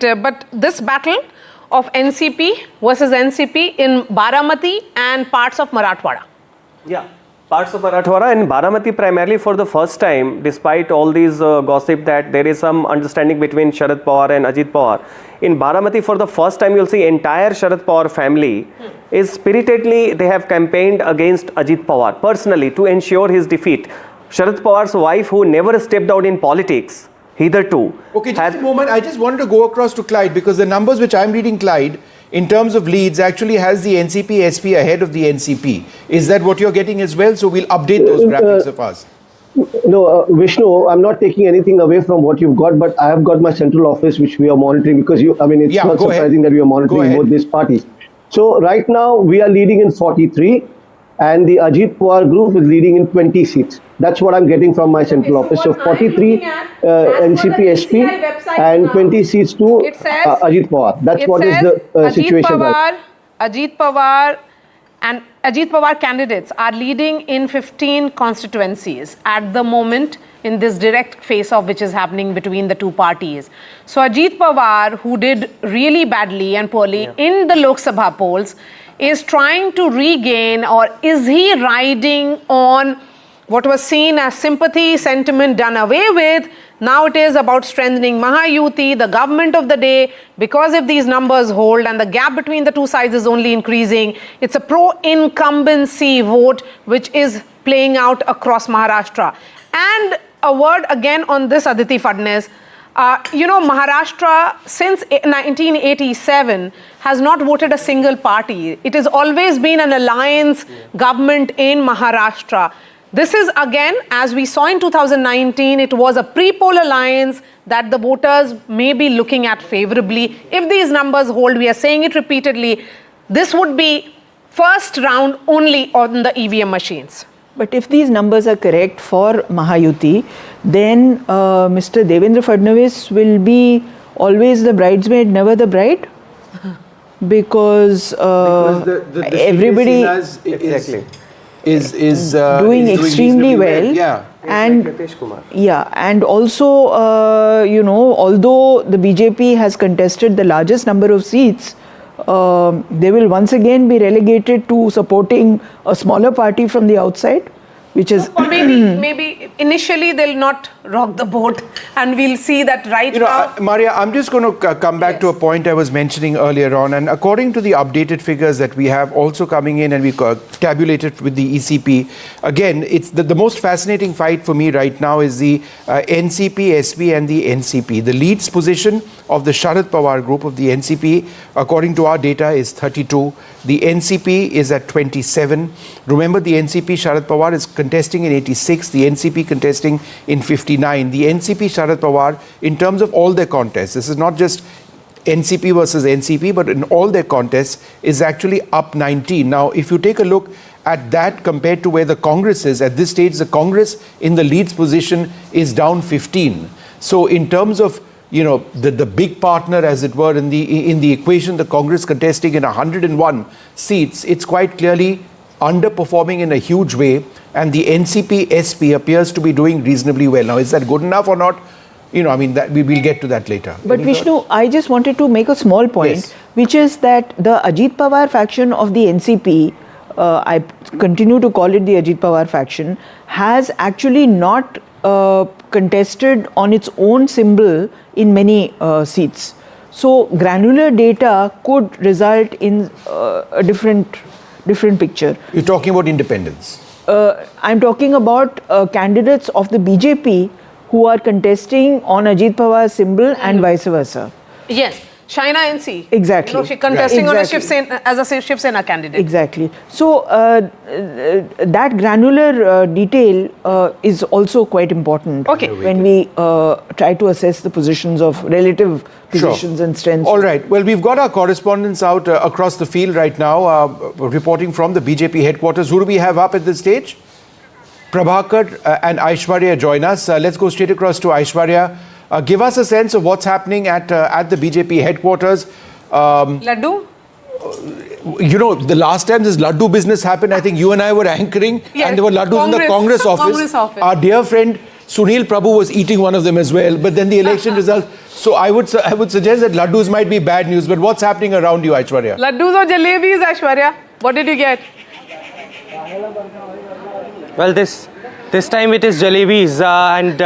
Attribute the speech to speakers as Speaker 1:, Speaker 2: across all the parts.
Speaker 1: But this battle of NCP versus NCP in Baramati and parts of Marathwada.
Speaker 2: Yeah, parts of Marathwada and Baramati primarily for the first time, despite all these gossip that there is some understanding between Sharad Pawar and Ajit Pawar. In Baramati for the first time you'll see entire Sharad Pawar family is spiritedly, they have campaigned against Ajit Pawar personally to ensure his defeat. Sharad Pawar's wife, who never stepped out in politics hitherto.
Speaker 3: Okay, just a moment. I just wanted to go across to Clyde because the numbers which I'm reading, Clyde, in terms of leads actually has the NCP SP ahead of the NCP. Is that what you're getting as well? So we'll update those graphics of us.
Speaker 4: No, Vishnu, I'm not taking anything away from what you've got, but I have got my central office which we are monitoring because it's not surprising that we are monitoring both these parties. So right now we are leading in 43 and the Ajit Pawar group is leading in 20 seats. That's what I'm getting from my central office. So 43 NCP SP and 20 seats to Ajit Pawar. That's what is the situation.
Speaker 1: Ajit Pawar and Ajit Pawar candidates are leading in 15 constituencies at the moment in this direct face-off which is happening between the two parties. So Ajit Pawar, who did really badly and poorly in the Lok Sabha polls, is trying to regain, or is he riding on what was seen as sympathy, sentiment done away with? Now it is about strengthening Mahayuti, the government of the day, because if these numbers hold and the gap between the two sides is only increasing, it's a pro-incumbency vote which is playing out across Maharashtra. And a word again on this, Aditi Fadnes. Maharashtra since 1987 has not voted a single party. It has always been an alliance government in Maharashtra. This is again, as we saw in 2019, it was a pre-poll alliance that the voters may be looking at favorably. If these numbers hold, we are saying it repeatedly, this would be first round only on the EVM machines.
Speaker 5: But if these numbers are correct for Mahayuti, then Mr. Devendra Fadnavis will be always the bridesmaid, never the bride? Because the everybody is doing extremely well.
Speaker 3: Yeah.
Speaker 5: And and also, although the BJP has contested the largest number of seats, they will once again be relegated to supporting a smaller party from the outside, which is...
Speaker 1: Or maybe initially they'll not rock the boat and we'll see that now...
Speaker 3: Maria, I'm just going to come back to a point I was mentioning earlier on, and according to the updated figures that we have also coming in and we tabulated with the ECP, again, it's the most fascinating fight for me right now is the NCP, SP and the NCP. The leads position of the Sharad Pawar group of the NCP, according to our data, is 32. The NCP is at 27. Remember, the NCP Sharad Pawar is contesting in 86, the NCP contesting in 59. The NCP Sharad Pawar, in terms of all their contests, this is not just NCP versus NCP, but in all their contests, is actually up 19. Now, if you take a look at that compared to where the Congress is, at this stage, the Congress in the leads position is down 15. So in terms of the big partner, as it were, in the equation, the Congress contesting in 101 seats, it's quite clearly underperforming in a huge way, and the NCP SP appears to be doing reasonably well. Now, is that good enough or not? That we will get to that later.
Speaker 5: But Vishnu, I just wanted to make a small point, which is that the Ajit Pawar faction of the NCP, I continue to call it the Ajit Pawar faction, has actually not contested on its own symbol in many seats. So granular data could result in a different picture.
Speaker 3: You're talking about independents?
Speaker 5: I'm talking about candidates of the BJP who are contesting on Ajit Pawar's symbol and vice versa.
Speaker 1: Yes. Shaina NC.
Speaker 5: Exactly.
Speaker 1: She's contesting on a Shiv Sena, as a Shiv Sena candidate.
Speaker 5: Exactly. So that granular detail is also quite important when we try to assess the positions of relative positions and strengths.
Speaker 3: All right. Well, we've got our correspondents out across the field right now, reporting from the BJP headquarters. Who do we have up at this stage? Prabhakar and Aishwarya join us. Let's go straight across to Aishwarya. Give us a sense of what's happening at the BJP headquarters.
Speaker 1: Laddu?
Speaker 3: The last time this Laddu business happened, I think you and I were anchoring and there were Laddus in the Congress office. Our dear friend Sunil Prabhu was eating one of them as well. But then the election results. So I would suggest that laddus might be bad news. But what's happening around you, Aishwarya?
Speaker 1: Laddus or jalebis, Aishwarya? What did you get?
Speaker 6: Well, this time it is jalebis, and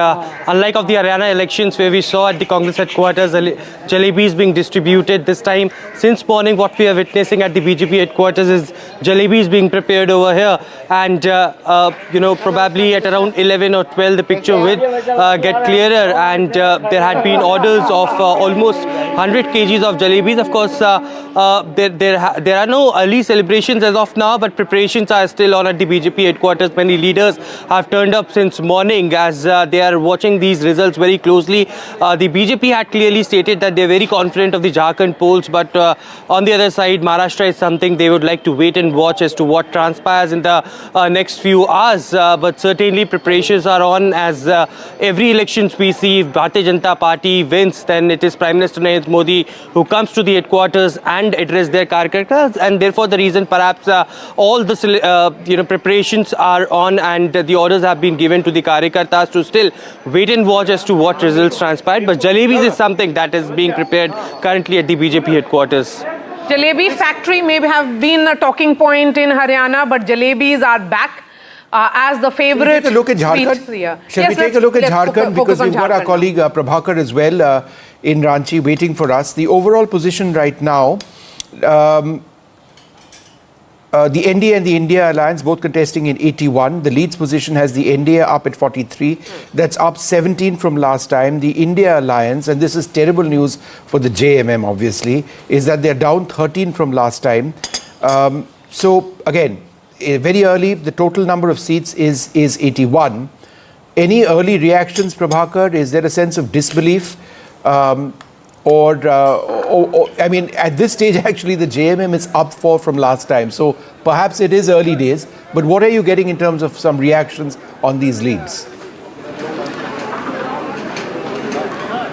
Speaker 6: unlike of the Haryana elections where we saw at the Congress headquarters jalebis being distributed, this time since morning what we are witnessing at the BJP headquarters is jalebis being prepared over here, and probably at around 11 or 12 the picture will get clearer, and there had been orders of almost 100 kgs of jalebis. Of course, there are no early celebrations as of now, but preparations are still on at the BJP headquarters. Many leaders have turned up since morning as they are watching these results very closely. The BJP had clearly stated that they are very confident of the Jharkhand polls, but on the other side, Maharashtra is something they would like to wait and watch as to what transpires in the next few hours. But certainly preparations are on, as every elections we see, if Bharatiya Janata Party wins, then it is Prime Minister Narendra Modi who comes to the headquarters and address their karyakartas, and therefore the reason perhaps all the preparations are on, and the orders have been given to the karyakartas to still wait and watch as to what results transpired. But jalebis is something that is being prepared currently at the BJP headquarters.
Speaker 1: Jalebi factory may have been a talking point in Haryana, but jalebis are back as the favorite.
Speaker 3: Shall we take a look at Jharkhand? Shall we take a look at Jharkhand? Because we've got our colleague Prabhakar as well in Ranchi waiting for us. The overall position right now, the NDA and the India Alliance both contesting in 81. The Leeds position has the NDA up at 43. That's up 17 from last time. The India Alliance, and this is terrible news for the JMM obviously, is that they're down 13 from last time. So again, very early, the total number of seats is 81. Any early reactions, Prabhakar? Is there a sense of disbelief? I mean, at this stage, actually, the JMM is up 4 from last time. So perhaps it is early days. But what are you getting in terms of some reactions on these leads?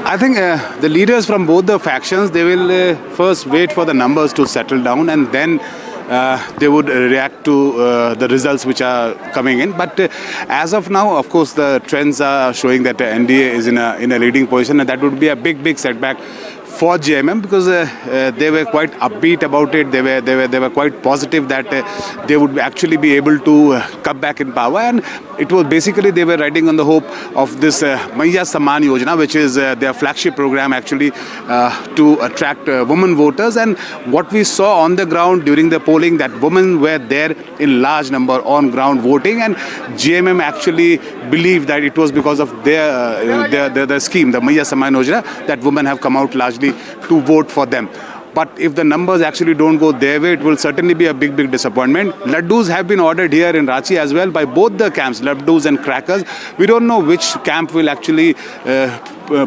Speaker 7: I think the leaders from both the factions, they will first wait for the numbers to settle down, and then they would react to the results which are coming in. But as of now, of course, the trends are showing that the NDA is in a leading position, and that would be a big setback for JMM, because they were quite upbeat about it. They were quite positive that they would actually be able to come back in power, and it was basically they were riding on the hope of this Maiya Samman Yojana, which is their flagship program actually to attract women voters. And what we saw on the ground during the polling, that women were there in large number on ground voting, and JMM actually believed that it was because of their scheme, the Maiya Samman Yojana, that women have come out largely to vote for them. But if the numbers actually don't go their way, it will certainly be a big disappointment. Laddus have been ordered here in Ranchi as well by both the camps, laddus and crackers. We don't know which camp will actually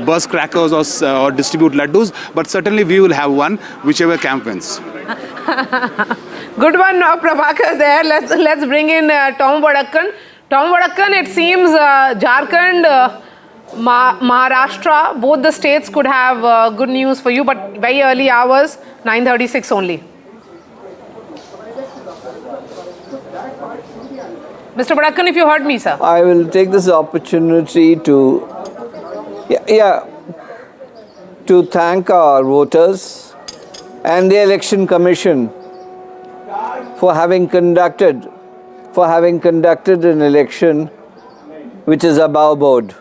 Speaker 7: burst crackers or distribute laddus, but certainly we will have one, whichever camp wins.
Speaker 1: Good one, Prabhakar there. Let's bring in Tom Vadakkan. Tom Vadakkan, it seems Jharkhand, Maharashtra, both the states could have good news for you, but very early hours, 9:36 only. Mr. Vadakkan, if you heard me, sir.
Speaker 8: I will take this opportunity to thank our voters and the Election Commission for having conducted an election which is above board.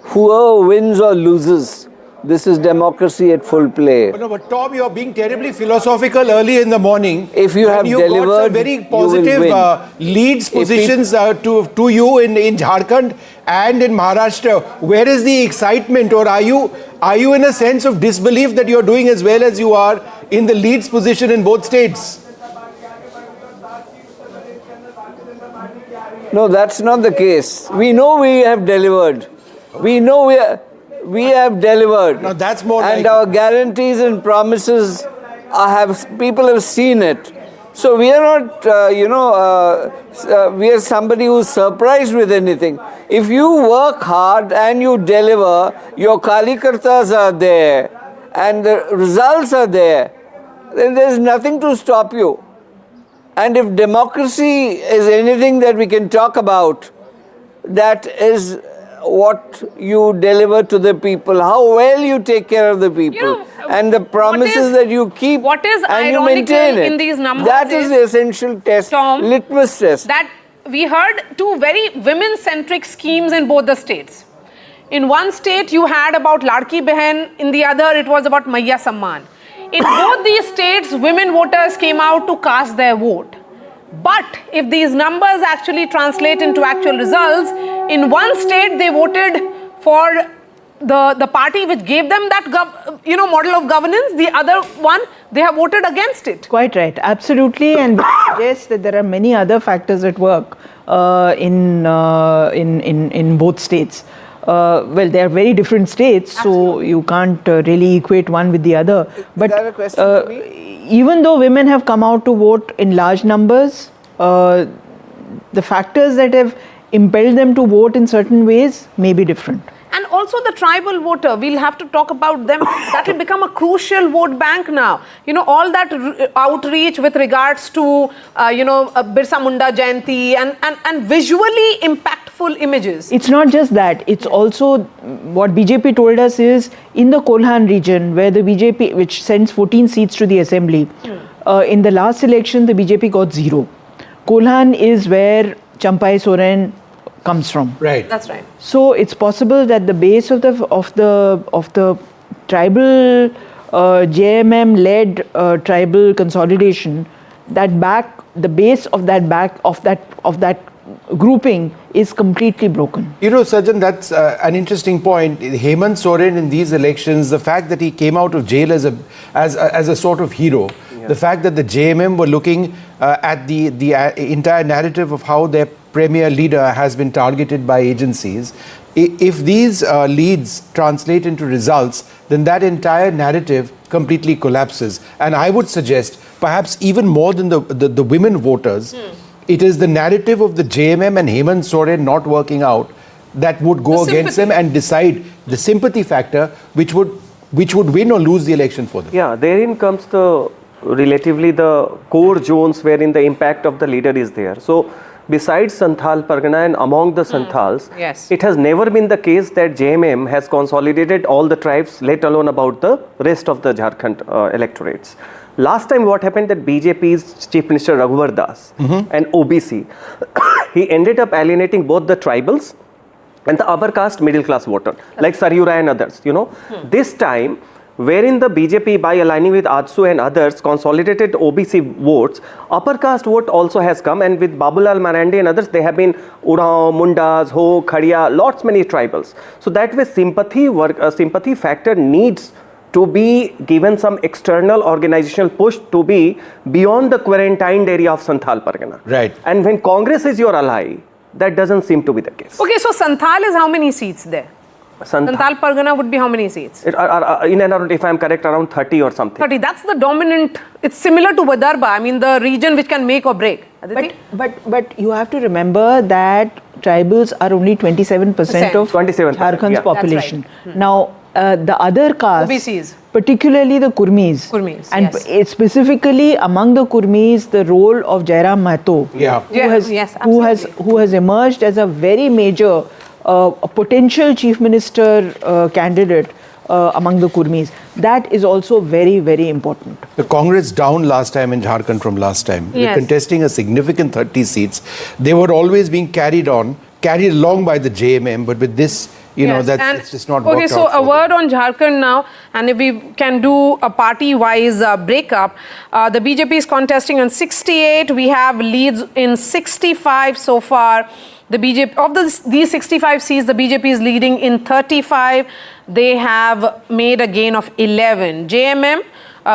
Speaker 8: Whoever wins or loses, this is democracy at full play.
Speaker 3: No, but Tom, you're being terribly philosophical early in the morning.
Speaker 8: If you have delivered,
Speaker 3: got some very positive leads positions to you in Jharkhand and in Maharashtra. Where is the excitement, or are you in a sense of disbelief that you're doing as well as you are in the leads position in both states?
Speaker 8: No, that's not the case. We know we have delivered. We know we have delivered.
Speaker 3: No, that's more
Speaker 8: and our guarantees and promises people have seen it. So we are not, we are somebody who's surprised with anything. If you work hard and you deliver, your Kalikartas are there and the results are there, then there's nothing to stop you. And if democracy is anything that we can talk about, that is what you deliver to the people, how well you take care of the people, and the promises that you keep
Speaker 1: what is
Speaker 8: and you
Speaker 1: ironical
Speaker 8: maintain it.
Speaker 1: in these numbers
Speaker 8: That is the essential test,
Speaker 1: Tom,
Speaker 8: litmus test.
Speaker 1: that we heard two very women-centric schemes in both the states. In one state, you had about Ladki Behan. In the other, it was about Maiya Samman. In both these states, women voters came out to cast their vote. But if these numbers actually translate into actual results, in one state they voted for the party which gave them that model of governance. The other one, they have voted against it.
Speaker 5: Quite right, absolutely, and we suggest that there are many other factors at work in both states. Well, they are very different states, so you can't really equate one with the other. But
Speaker 8: Is that a question to me?
Speaker 5: even though women have come out to vote in large numbers, the factors that have impelled them to vote in certain ways may be different.
Speaker 1: And also the tribal voter, we'll have to talk about them. That will become a crucial vote bank now. All that outreach with regards to, Birsa Munda Jayanti and visually impactful images.
Speaker 5: It's not just that. It's also what BJP told us is in the Kolhan region, where the BJP, which sends 14 seats to the assembly, in the last election, the BJP got 0. Kolhan is where Champai Soren comes from.
Speaker 3: Right.
Speaker 1: That's right.
Speaker 5: So it's possible that the base of the tribal JMM-led tribal consolidation, the base of that grouping is completely broken.
Speaker 3: Sajjan, that's an interesting point. Hemant Soren in these elections, the fact that he came out of jail as a sort of hero, the fact that the JMM were looking at the entire narrative of how their premier leader has been targeted by agencies. If these leads translate into results, then that entire narrative completely collapses. And I would suggest, perhaps even more than the women voters, it is the narrative of the JMM and Hemant Soren not working out that would go against them and decide the sympathy factor, which would win or lose the election for them.
Speaker 2: Yeah, therein comes the core zones wherein the impact of the leader is there. So besides Santhal Pargana and among the Santhals, it has never been the case that JMM has consolidated all the tribes, let alone about the rest of the Jharkhand electorates. Last time what happened that BJP's Chief Minister Raghuvar Das and OBC, he ended up alienating both the tribals and the upper caste middle class voter, like Saryura and others, This time, wherein the BJP, by aligning with AJSU and others, consolidated OBC votes, upper caste vote also has come, and with Babulal Marandi and others, they have been Urao, Mundas, Ho, Khadiya, lots many tribals. So that way sympathy factor needs to be given some external organizational push to be beyond the quarantined area of Santhal Pargana.
Speaker 3: Right.
Speaker 2: And when Congress is your ally, that doesn't seem to be the case.
Speaker 1: Okay, so Santhal is how many seats there? Santhal Pargana would be how many seats?
Speaker 2: In and around, if I am correct, around 30 or something.
Speaker 1: 30, that's the dominant, it's similar to Vidarbha, I mean the region which can make or break.
Speaker 5: But you have to remember that tribals are only 27% of
Speaker 2: 27%,
Speaker 5: Jharkhand's population.
Speaker 1: That's right.
Speaker 5: Now, the other castes,
Speaker 1: OBCs.
Speaker 5: particularly the Kurmis, and specifically among the Kurmis, the role of Jairam Mahato, who has emerged as a very major a potential chief minister candidate among the Kurmis. That is also very, very important.
Speaker 3: The Congress down last time in Jharkhand from last time. They're contesting a significant 30 seats. They were always being carried along by the JMM, but with this, it's just not worked out.
Speaker 1: Okay, so a word on Jharkhand now, and if we can do a party-wise breakup, the BJP is contesting on 68. We have leads in 65 so far. The BJP of these 65 seats, the BJP is leading in 35. They have made a gain of 11. JMM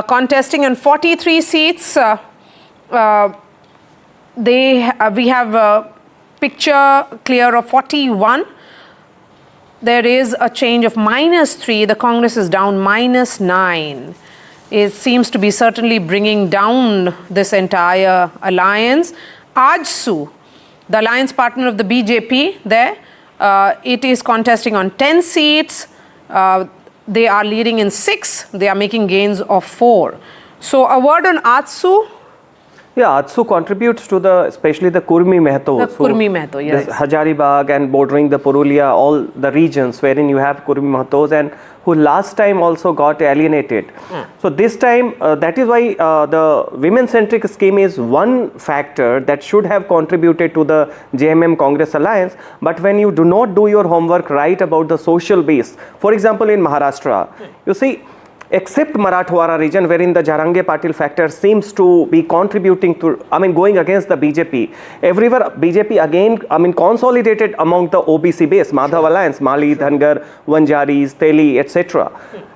Speaker 1: contesting on 43 seats. We have a picture clear of 41. There is a change of -3. The Congress is down -9. It seems to be certainly bringing down this entire alliance. AJSU, the alliance partner of the BJP there, it is contesting on 10 seats. They are leading in 6. They are making gains of 4. So a word on AJSU.
Speaker 2: Yeah, Atsu contributes to especially the Kurmi Mehtos.
Speaker 1: The Kurmi Mehto, yes.
Speaker 2: Hazaribagh and bordering the Purulia, all the regions wherein you have Kurmi Mehtos, and who last time also got alienated. So this time, that is why the women-centric scheme is one factor that should have contributed to the JMM Congress alliance. But when you do not do your homework right about the social base, for example, in Maharashtra, you see, except Marathwada region wherein the Jharange Patil factor seems to be contributing to, going against the BJP. Everywhere BJP again, consolidated among the OBC base, Madhav Alliance, Mali, Dhangar, Vanjaris, Teli, etc.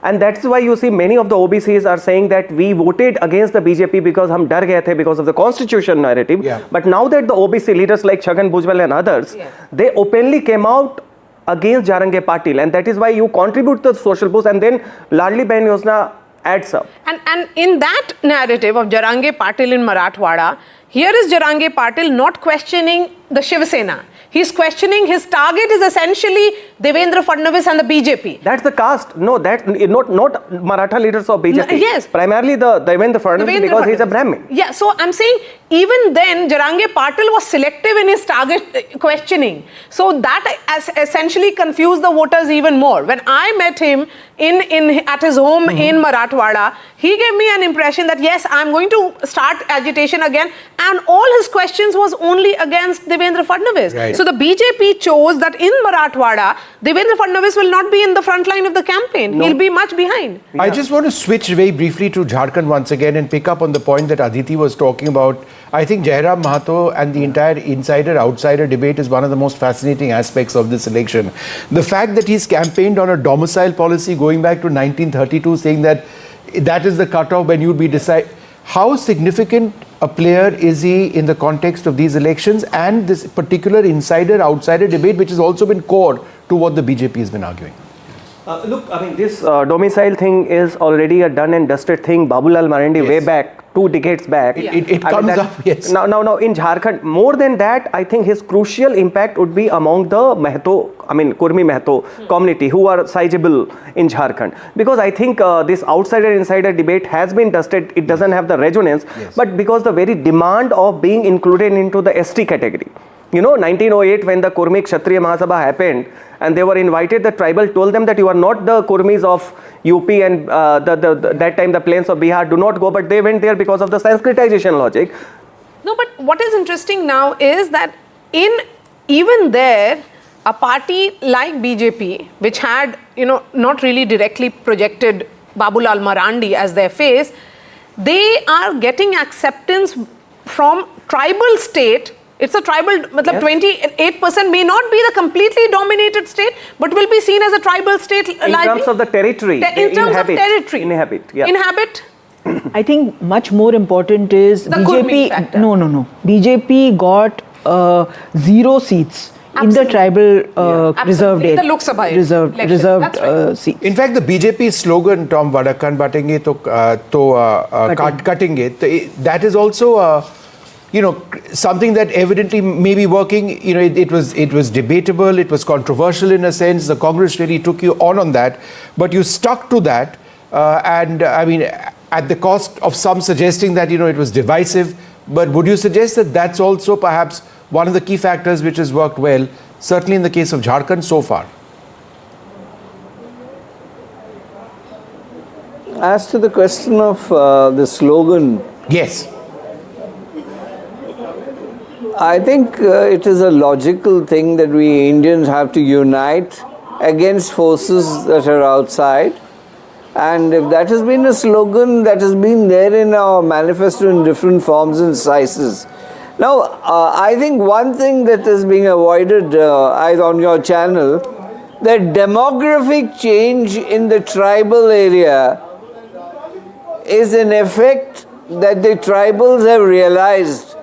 Speaker 2: And that's why you see many of the OBCs are saying that we voted against the BJP because hum dar gaye the because of the constitution narrative.
Speaker 3: Yeah.
Speaker 2: But now that the OBC leaders like Chhagan Bhujbal and others, they openly came out against Jharange Patil, and that is why you contribute to the social boost, and then Ladli Bahin Yojana adds up.
Speaker 1: And in that narrative of Jharange Patil in Marathwada, here is Jharange Patil not questioning the Shiv Sena. He's questioning his target is essentially Devendra Fadnavis and the BJP.
Speaker 2: That's the caste. No, that not Maratha leaders of BJP.
Speaker 1: No, yes.
Speaker 2: Primarily the Devendra Fadnavis because he's a Brahmin.
Speaker 1: Yeah, so I'm saying even then Jharange Patil was selective in his target questioning. So that essentially confused the voters even more. When I met him at his home in Marathwada, he gave me an impression that yes, I'm going to start agitation again, and all his questions was only against Devendra Fadnavis.
Speaker 3: Right.
Speaker 1: So the BJP chose that in Marathwada, Devendra Fadnavis will not be in the front line of the campaign.
Speaker 2: No.
Speaker 1: He'll be much behind.
Speaker 3: I just want to switch very briefly to Jharkhand once again and pick up on the point that Aditi was talking about. I think Jairam Mahato and the entire insider-outsider debate is one of the most fascinating aspects of this election. The fact that he's campaigned on a domicile policy going back to 1932, saying that that is the cutoff when you'd be decide. How significant a player is he in the context of these elections and this particular insider-outsider debate, which has also been core to what the BJP has been arguing?
Speaker 2: Look, this domicile thing is already a done and dusted thing. Babulal Marandi way back, 2 decades back.
Speaker 3: It comes up, yes.
Speaker 2: Now in Jharkhand, more than that, I think his crucial impact would be among the Mehto, Kurmi Mehto community who are sizable in Jharkhand. Because I think this outsider-insider debate has been dusted. It doesn't have the resonance, but because the very demand of being included into the ST category. 1908 when the Kurmi Kshatriya Mahasabha happened and they were invited, the tribal told them that you are not the Kurmis of UP and that time the plains of Bihar, do not go, but they went there because of the Sanskritization logic.
Speaker 1: No, but what is interesting now is that even there, a party like BJP, which had, not really directly projected Babulal Marandi as their face, they are getting acceptance from tribal state. It's a tribal, 28% may not be the completely dominated state, but will be seen as a tribal state.
Speaker 2: In terms of the territory.
Speaker 1: In terms of territory. Inhabit.
Speaker 5: I think much more important is
Speaker 1: The Kurmi factor.
Speaker 5: No. BJP got 0 seats in the tribal reserved area.
Speaker 1: In the Lok Sabha
Speaker 5: reserved seats.
Speaker 3: In fact, the BJP slogan, Tom Vadakan batenge to katenge, that is also something that evidently may be working. It was debatable, it was controversial in a sense. The Congress really took you on that, but you stuck to that, and at the cost of some suggesting that it was divisive. But would you suggest that that's also perhaps one of the key factors which has worked well, certainly in the case of Jharkhand so far?
Speaker 8: As to the question of the slogan,
Speaker 3: yes,
Speaker 8: I think it is a logical thing that we Indians have to unite against forces that are outside. And if that has been a slogan that has been there in our manifesto in different forms and sizes. Now, I think one thing that is being avoided on your channel, that demographic change in the tribal area is an effect that the tribals have realized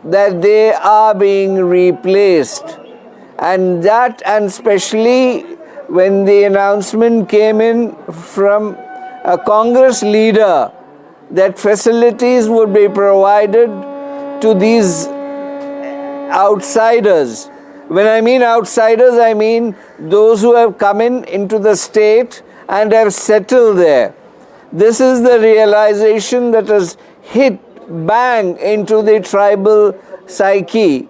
Speaker 8: that they are being replaced, and especially when the announcement came in from a Congress leader that facilities would be provided to these outsiders. When I mean outsiders, I mean those who have come into the state and have settled there. This is the realization that has hit bang into the tribal psyche,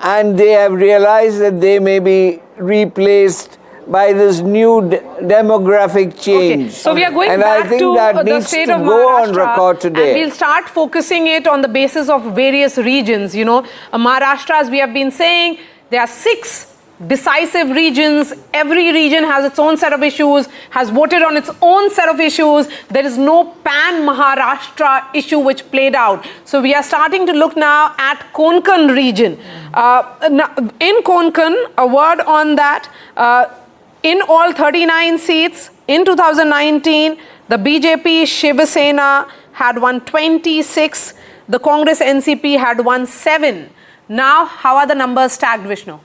Speaker 8: and they have realized that they may be replaced by this new demographic change.
Speaker 1: Okay. So we are going
Speaker 8: and
Speaker 1: back
Speaker 8: I think
Speaker 1: to
Speaker 8: that
Speaker 1: the
Speaker 8: needs
Speaker 1: state
Speaker 8: to
Speaker 1: of
Speaker 8: go on
Speaker 1: Maharashtra,
Speaker 8: record today.
Speaker 1: and we'll start focusing it on the basis of various regions. You know, Maharashtra, as we have been saying, there are 6 decisive regions. Every region has its own set of issues, has voted on its own set of issues. There is no pan-Maharashtra issue which played out. So we are starting to look now at Konkan region. In Konkan, a word on that, in all 39 seats in 2019, the BJP Shiv Sena had won 26, the Congress NCP had won 7. Now, how are the numbers stacked, Vishnu?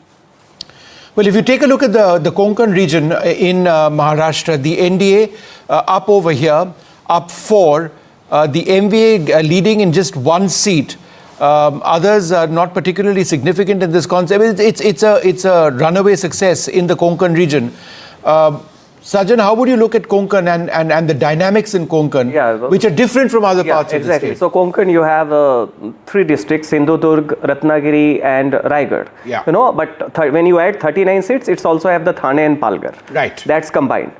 Speaker 3: Well, if you take a look at the Konkan region in Maharashtra, the NDA up over here, up 4, the MVA leading in just 1 seat. Others are not particularly significant in this concept. It's a runaway success in the Konkan region. Sajan, how would you look at Konkan and the dynamics in Konkan, which are different from other parts of the state?
Speaker 2: So Konkan, you have 3 districts: Sindhudurg, Ratnagiri, and Raigad.
Speaker 3: Yeah.
Speaker 2: You know, but when you add 39 seats, it's also have the Thane and Palghar.
Speaker 3: Right.
Speaker 2: That's combined.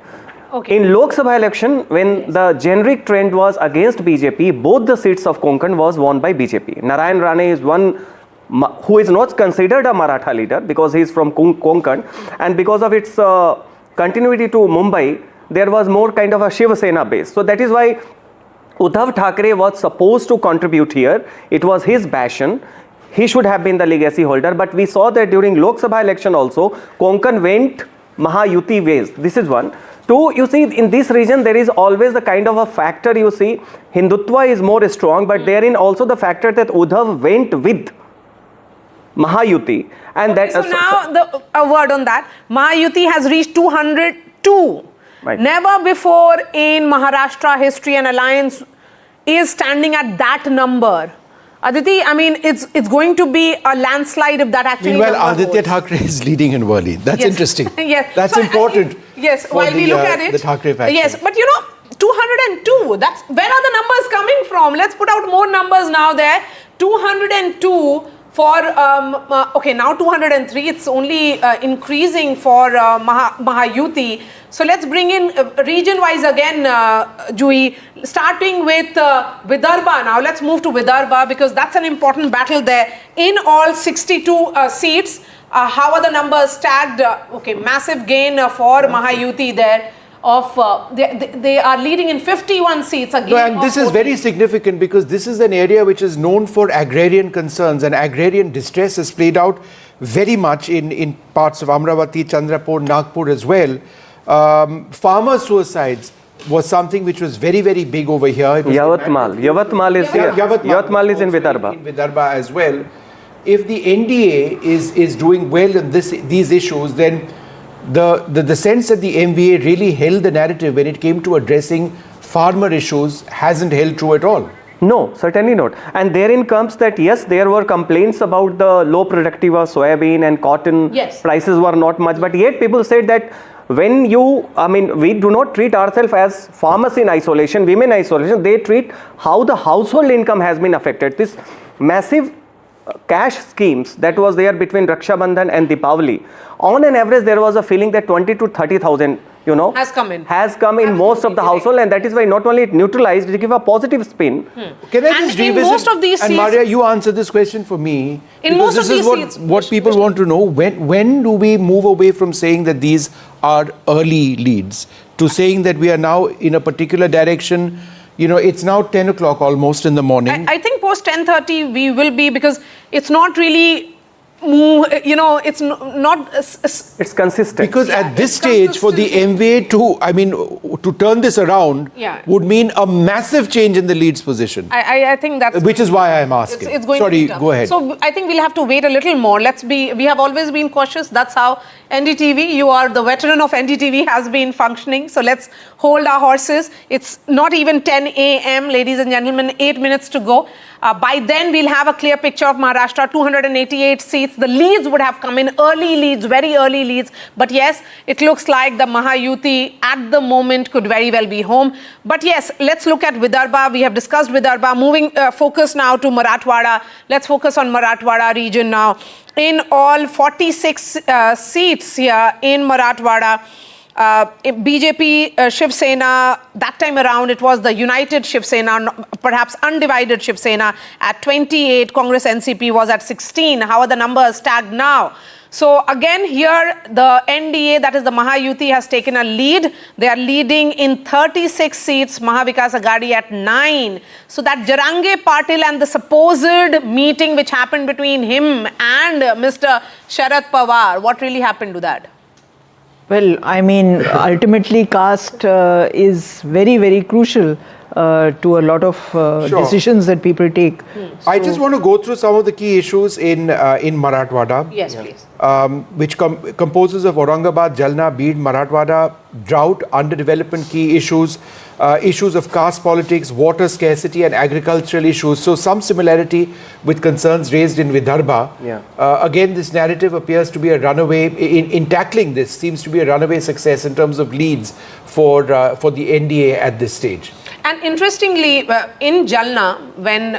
Speaker 1: Okay.
Speaker 2: In Lok Sabha election, when the generic trend was against BJP, both the seats of Konkan was won by BJP. Narayan Rane is one who is not considered a Maratha leader because he is from Konkan, and because of its continuity to Mumbai, there was more kind of a Shiv Sena base. So that is why Uddhav Thackeray was supposed to contribute here. It was his passion. He should have been the legacy holder. But we saw that during Lok Sabha election also, Konkan went Mahayuti ways. This is one. 2, you see, in this region, there is always the kind of a factor, you see, Hindutva is more strong, but therein also the factor that Uddhav went with Mahayuti. And
Speaker 1: Okay, so now a word on that. Mahayuti has reached 202.
Speaker 2: Right.
Speaker 1: Never before in Maharashtra history an alliance is standing at that number. Aditi, I mean, it's going to be a landslide if that actually.
Speaker 3: Meanwhile,
Speaker 1: number
Speaker 3: Aditya
Speaker 1: holds.
Speaker 3: Thackeray is leading in Worli. That's
Speaker 1: Yes.
Speaker 3: interesting.
Speaker 1: Yes.
Speaker 3: That's
Speaker 1: So,
Speaker 3: important.
Speaker 1: Yes,
Speaker 3: for
Speaker 1: while we look at it.
Speaker 3: the Thackeray faction.
Speaker 1: Yes, but you know, 202. That's where are the numbers coming from? Let's put out more numbers now there. 202 for okay, now 203. It's only increasing for Mahayuti. So let's bring in region-wise again, Jui, starting with Vidarbha. Now let's move to Vidarbha because that's an important battle there. In all 62 seats, how are the numbers stacked? Okay, massive gain for Mahayuti there. They are leading in 51 seats again.
Speaker 3: No, and this is very significant because this is an area which is known for agrarian concerns, and agrarian distress has played out very much in parts of Amravati, Chandrapur, Nagpur as well. Farmer suicides was something which was very, very big over here.
Speaker 2: Yavatmal is here. Yavatmal is in Vidarbha.
Speaker 3: In Vidarbha as well. If the NDA is doing well in these issues, then the sense that the MVA really held the narrative when it came to addressing farmer issues hasn't held true at all.
Speaker 2: No, certainly not. And therein comes that yes, there were complaints about the low productive of soybean and cotton.
Speaker 1: Yes.
Speaker 2: Prices were not much, but yet people said that when we do not treat ourselves as farmers in isolation, women in isolation, they treat how the household income has been affected. This massive cash schemes that was there between Raksha Bandhan and Deepavali, on an average there was a feeling that 20 to 30,000 has come in most of the household, and that is why not only it neutralized, it gave a positive spin.
Speaker 3: Can I just revisit?
Speaker 1: Most of these
Speaker 3: and Maria, you answer this question for me.
Speaker 1: In most of these seats,
Speaker 3: what people want to know. When do we move away from saying that these are early leads to saying that we are now in a particular direction? You know, it's now 10 o'clock almost in the morning.
Speaker 1: I think post 10:30 we will be, because it's not really it's not
Speaker 2: it's consistent,
Speaker 3: because at this stage for the MVA to turn this around would mean a massive change in the lead's position.
Speaker 1: I think that's
Speaker 3: which is why I'm asking.
Speaker 1: It's going
Speaker 3: Sorry,
Speaker 1: to be
Speaker 3: go ahead.
Speaker 1: So I think we'll have to wait a little more. We have always been cautious. That's how NDTV, you are the veteran of NDTV, has been functioning. So let's hold our horses. It's not even 10 a.m., ladies and gentlemen, 8 minutes to go. By then, we'll have a clear picture of Maharashtra, 288 seats. The leads would have come in, early leads, very early leads. But yes, it looks like the Mahayuti at the moment could very well be home. But yes, let's look at Vidarbha. We have discussed Vidarbha. Moving focus now to Marathwada. Let's focus on Marathwada region now. In all, 46 seats here in Marathwada. BJP, Shiv Sena, that time around it was the united Shiv Sena, perhaps undivided Shiv Sena at 28, Congress NCP was at 16. How are the numbers tagged now? So again here the NDA, that is the Mahayuti, has taken a lead. They are leading in 36 seats, Mahavikas Aghadi at 9. So that Jarange Patil and the supposed meeting which happened between him and Mr. Sharad Pawar, what really happened to that?
Speaker 5: Well, I mean, ultimately caste is very, very crucial to a lot of decisions that people take.
Speaker 3: I just want to go through some of the key issues in Marathwada.
Speaker 1: Yes, please.
Speaker 3: Which composes of Aurangabad, Jalna, Beed, Marathwada, drought, underdevelopment key issues, issues of caste politics, water scarcity and agricultural issues. So some similarity with concerns raised in Vidarbha. Again, this narrative appears to be a runaway, in tackling this, seems to be a runaway success in terms of leads for the NDA at this stage.
Speaker 1: And interestingly, in Jalna, when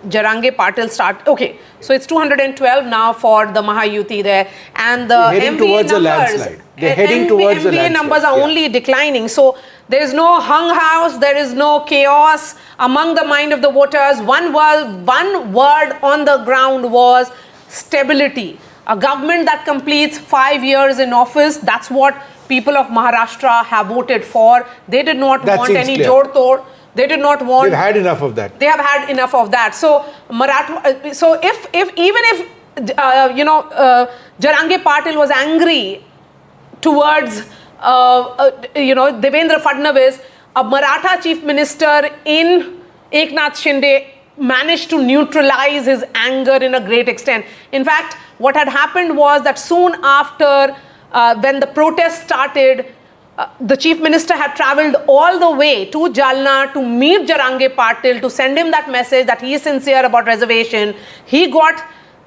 Speaker 1: Jarange Patil okay, so it's 212 now for the Mahayuti there, and the MVA numbers,
Speaker 3: They're heading towards a landslide.
Speaker 1: Numbers are only declining. So there is no hung house, there is no chaos among the mind of the voters. One word on the ground was stability. A government that completes 5 years in office, that's what people of Maharashtra have voted for. They did not want any jod-tod. They did not want.
Speaker 3: They've had enough of that.
Speaker 1: They have had enough of that. So so even if Jarange Patil was angry towards Devendra Fadnavis, a Maratha chief minister in Eknath Shinde managed to neutralize his anger in a great extent. In fact, what had happened was that soon after when the protest started, the chief minister had travelled all the way to Jalna to meet Jarange Patil, to send him that message that he is sincere about reservation. He got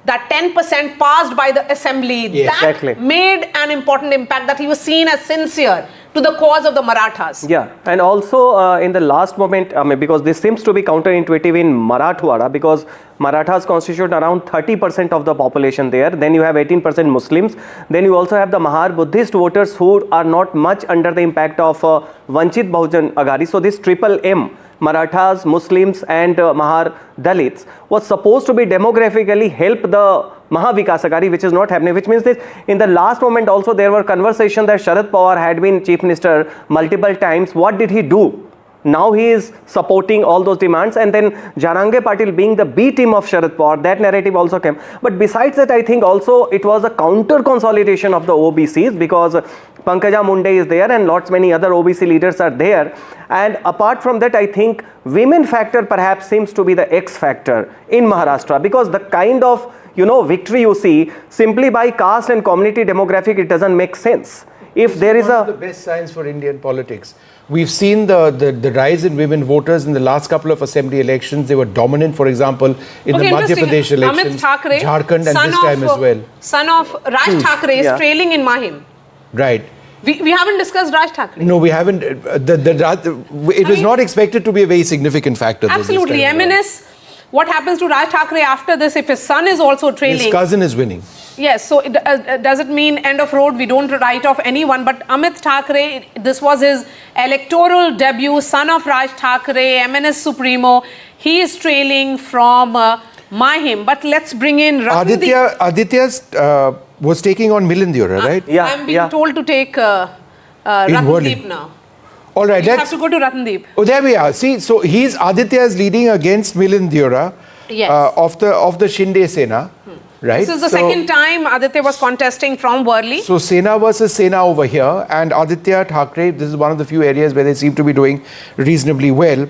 Speaker 1: that 10% passed by the assembly.
Speaker 2: Yes,
Speaker 1: that
Speaker 2: exactly.
Speaker 1: made an important impact, that he was seen as sincere to the cause of the Marathas.
Speaker 2: Yeah, and also in the last moment, because this seems to be counterintuitive in Marathwada, because Marathas constitute around 30% of the population there. Then you have 18% Muslims. Then you also have the Mahar Buddhist voters who are not much under the impact of Vanchit Bahujan Aghadi. So this triple M, Marathas, Muslims and Mahar Dalits, was supposed to be demographically help the Mahavikas Aghadi, which is not happening, which means that in the last moment also there were conversations that Sharad Pawar had been chief minister multiple times. What did he do? Now he is supporting all those demands, and then Jarange Patil being the B team of Sharad Pawar, that narrative also came. But besides that, I think also it was a counter consolidation of the OBCs, because Pankaja Munde is there and lots many other OBC leaders are there. And apart from that, I think women factor perhaps seems to be the X factor in Maharashtra, because the kind of victory you see simply by caste and community demographic, it doesn't make sense. If there is
Speaker 3: one of the best signs for Indian politics. We've seen the rise in women voters in the last couple of assembly elections. They were dominant, for example, in the Madhya Pradesh elections, Jharkhand, and this time as well.
Speaker 1: Son of Raj Thackeray is trailing in Mahim.
Speaker 3: Right.
Speaker 1: We haven't discussed Raj Thackeray.
Speaker 3: No, we haven't. It was not expected to be a very significant factor.
Speaker 1: Absolutely. MNS, what happens to Raj Thackeray after this if his son is also trailing?
Speaker 3: His cousin is winning.
Speaker 1: Yes, so does it mean end of road? We don't write off anyone, but Amit Thackeray, this was his electoral debut, son of Raj Thackeray, MNS Supremo. He is trailing from Mahim, but let's bring in Ratndeep.
Speaker 3: Aditya was taking on Milind Deora, right?
Speaker 2: Yeah,
Speaker 1: I'm being told to take Ratndeep now.
Speaker 3: All right,
Speaker 1: let's have to go to Ratndeep.
Speaker 3: Oh, there we are. See, so Aditya is leading against Milind Deora of the Shinde Sena. Right.
Speaker 1: This is the second time Aditya was contesting from Worli.
Speaker 3: So Sena versus Sena over here, and Aditya Thackeray, this is one of the few areas where they seem to be doing reasonably well.